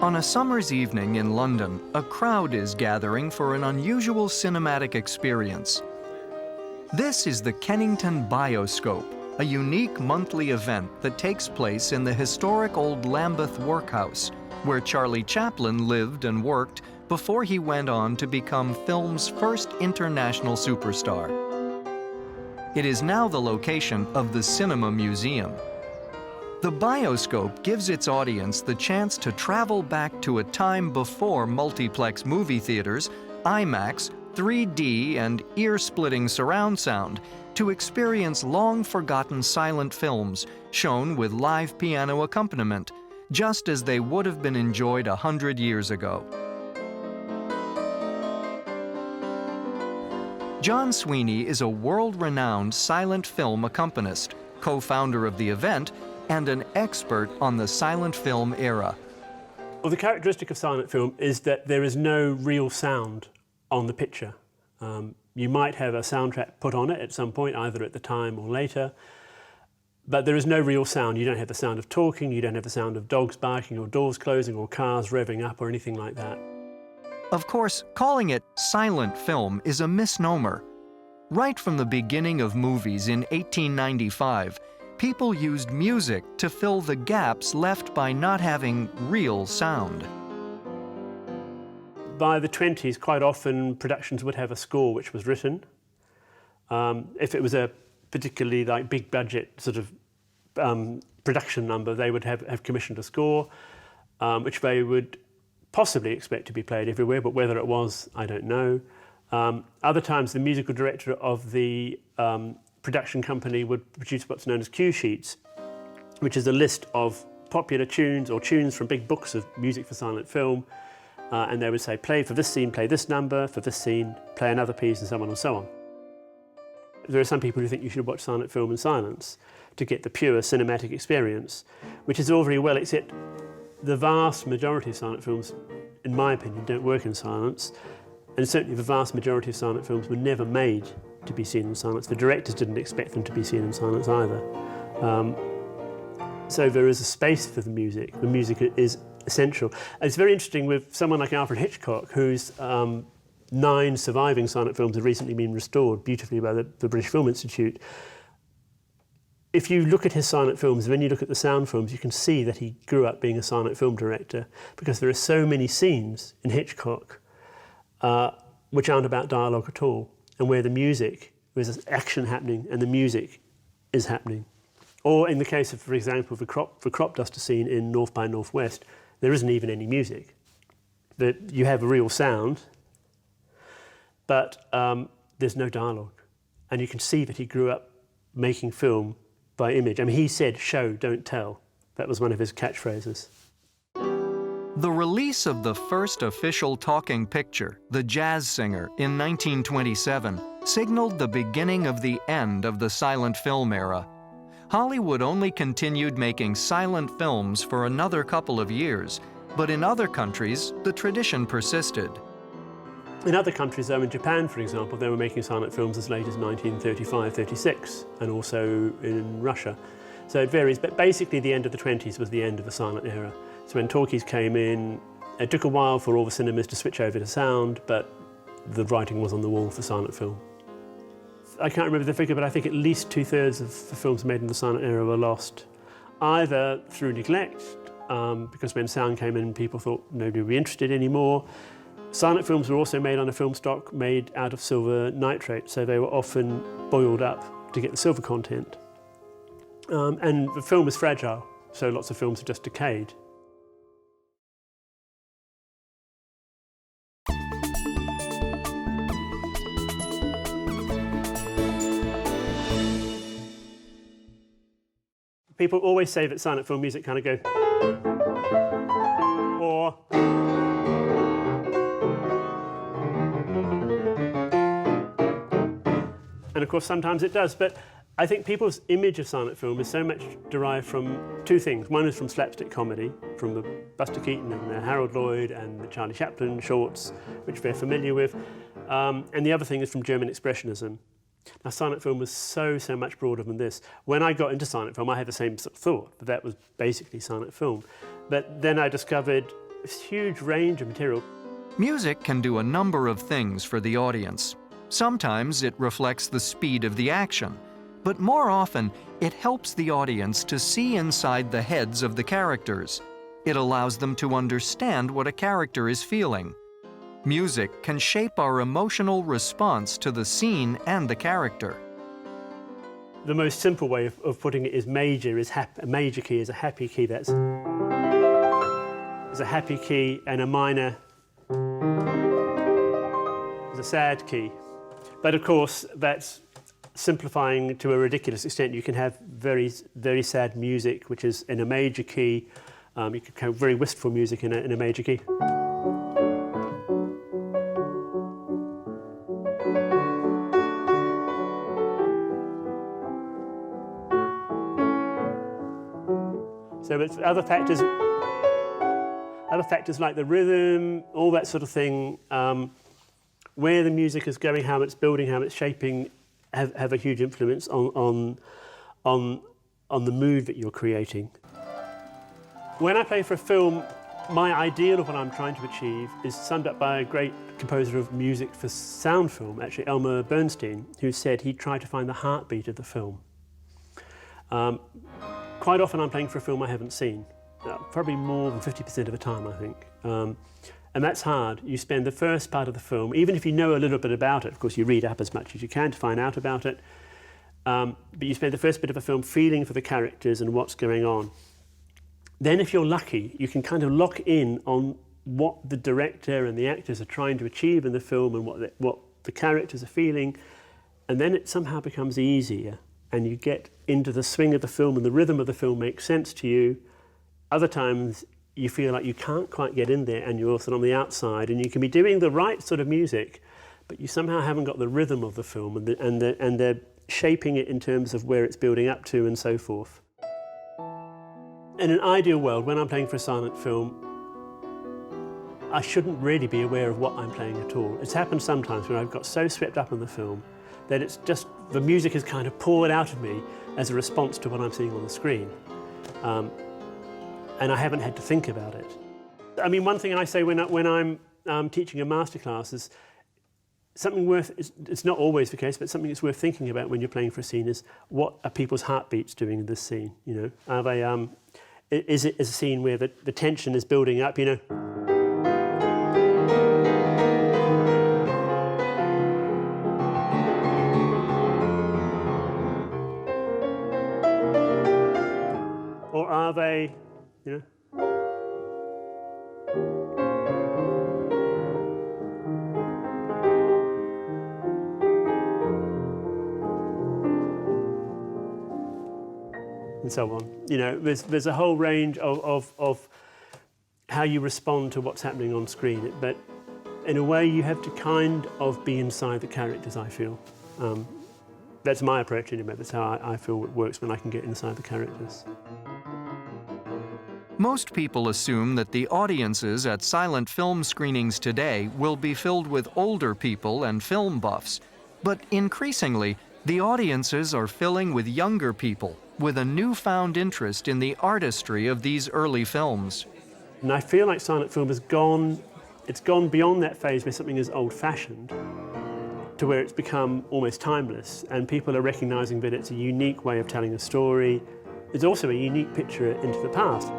On a summer's evening in London, a crowd is gathering for an unusual cinematic experience. This is the Kennington Bioscope, a unique monthly event that takes place in the historic old Lambeth Workhouse, where Charlie Chaplin lived and worked before he went on to become film's first international superstar. It is now the location of the Cinema Museum. The Bioscope gives its audience the chance to travel back to a time before multiplex movie theaters, IMAX, 3D, and ear-splitting surround sound to experience long-forgotten silent films shown with live piano accompaniment, just as they would have been enjoyed 100 years ago. John Sweeney is a world-renowned silent film accompanist, co-founder of the event, and an expert on the silent film era. Well, the characteristic of silent film is that there is no real sound on the picture. You might have a soundtrack put on it at some point, either at the time or later, but there is no real sound. You don't have the sound of talking, you don't have the sound of dogs barking or doors closing or cars revving up or anything like that. Of course, calling it silent film is a misnomer. Right from the beginning of movies in 1895, people used music to fill the gaps left by not having real sound. By the 20s, quite often productions would have a score which was written. If it was a particularly big budget sort of production number, they would have commissioned a score, which they would possibly expect to be played everywhere, but whether it was, I don't know. Other times, the musical director of the production company would produce what's known as cue sheets, which is a list of popular tunes or tunes from big books of music for silent film, and they would say, play for this scene, play this number, for this scene, play another piece, and so on and so on. There are some people who think you should watch silent film in silence to get the pure cinematic experience, which is all very well, except the vast majority of silent films, in my opinion, don't work in silence, and certainly the vast majority of silent films were never made to be seen in silence. The directors didn't expect them to be seen in silence either. So there is a space for the music. The music is essential. And it's very interesting with someone like Alfred Hitchcock, whose 9 surviving silent films have recently been restored beautifully by the British Film Institute. If you look at his silent films, when you look at the sound films, you can see that he grew up being a silent film director, because there are so many scenes in Hitchcock which aren't about dialogue at all, and where the music, there's action happening and the music is happening. Or in the case of, for example, the crop duster scene in North by Northwest, there isn't even any music. You have a real sound, but there's no dialogue. And you can see that he grew up making film by image. I mean, he said, show, don't tell. That was one of his catchphrases. The release of the first official talking picture, The Jazz Singer, in 1927, signaled the beginning of the end of the silent film era. Hollywood only continued making silent films for another couple of years, but in other countries, the tradition persisted. In other countries, though, in Japan, for example, they were making silent films as late as 1935-36, and also in Russia. So it varies, but basically the end of the 20s was the end of the silent era. So when talkies came in, it took a while for all the cinemas to switch over to sound, but the writing was on the wall for silent film. I can't remember the figure, but I think at least 2/3 of the films made in the silent era were lost, either through neglect, because when sound came in, people thought nobody would be interested anymore. Silent films were also made on a film stock made out of silver nitrate, so they were often boiled up to get the silver content. And the film was fragile, so lots of films have just decayed. People always say that silent film music kind of goes, or, and of course sometimes it does, but I think people's image of silent film is so much derived from 2 things. One is from slapstick comedy, from the Buster Keaton and the Harold Lloyd and the Charlie Chaplin shorts, which they're familiar with, and the other thing is from German expressionism. Now, silent film was so much broader than this. When I got into silent film, I had the same sort of thought, that that was basically silent film. But then I discovered this huge range of material. Music can do a number of things for the audience. Sometimes it reflects the speed of the action, but more often it helps the audience to see inside the heads of the characters. It allows them to understand what a character is feeling. Music can shape our emotional response to the scene and the character. The most simple way of putting it is major is a major key is a happy key. That's is a happy key, and a minor is a sad key. But of course, that's simplifying to a ridiculous extent. You can have very, very sad music, which is in a major key. You can have very wistful music in a major key. So it's other factors like the rhythm, all that sort of thing, where the music is going, how it's building, how it's shaping, have a huge influence on the mood that you're creating. When I play for a film, my ideal of what I'm trying to achieve is summed up by a great composer of music for sound film, actually Elmer Bernstein, who said he tried to find the heartbeat of the film. Quite often I'm playing for a film I haven't seen, probably more than 50% of the time, I think. And that's hard. You spend the first part of the film, even if you know a little bit about it, of course you read up as much as you can to find out about it, but you spend the first bit of a film feeling for the characters and what's going on. Then if you're lucky, you can kind of lock in on what the director and the actors are trying to achieve in the film and what the characters are feeling, and then it somehow becomes easier, and you get into the swing of the film and the rhythm of the film makes sense to you. Other times you feel like you can't quite get in there and you're also on the outside, and you can be doing the right sort of music, but you somehow haven't got the rhythm of the film and they're shaping it in terms of where it's building up to and so forth. In an ideal world, when I'm playing for a silent film, I shouldn't really be aware of what I'm playing at all. It's happened sometimes when I've got so swept up in the film that it's just, the music is kind of poured out of me as a response to what I'm seeing on the screen. And I haven't had to think about it. I mean, one thing I say when I'm teaching a masterclass is something worth, it's not always the case, but something that's worth thinking about when you're playing for a scene is what are people's heartbeats doing in this scene, you know? Are they, is it a scene where the tension is building up, you know? Or are they, you know? And so on. You know, there's a whole range of how you respond to what's happening on screen. But in a way, you have to kind of be inside the characters, I feel. That's my approach anyway. That's how I feel it works when I can get inside the characters. Most people assume that the audiences at silent film screenings today will be filled with older people and film buffs. But increasingly, the audiences are filling with younger people with a newfound interest in the artistry of these early films. And I feel like silent film has gone beyond that phase where something is old-fashioned to where it's become almost timeless, and people are recognizing that it's a unique way of telling a story. It's also a unique picture into the past.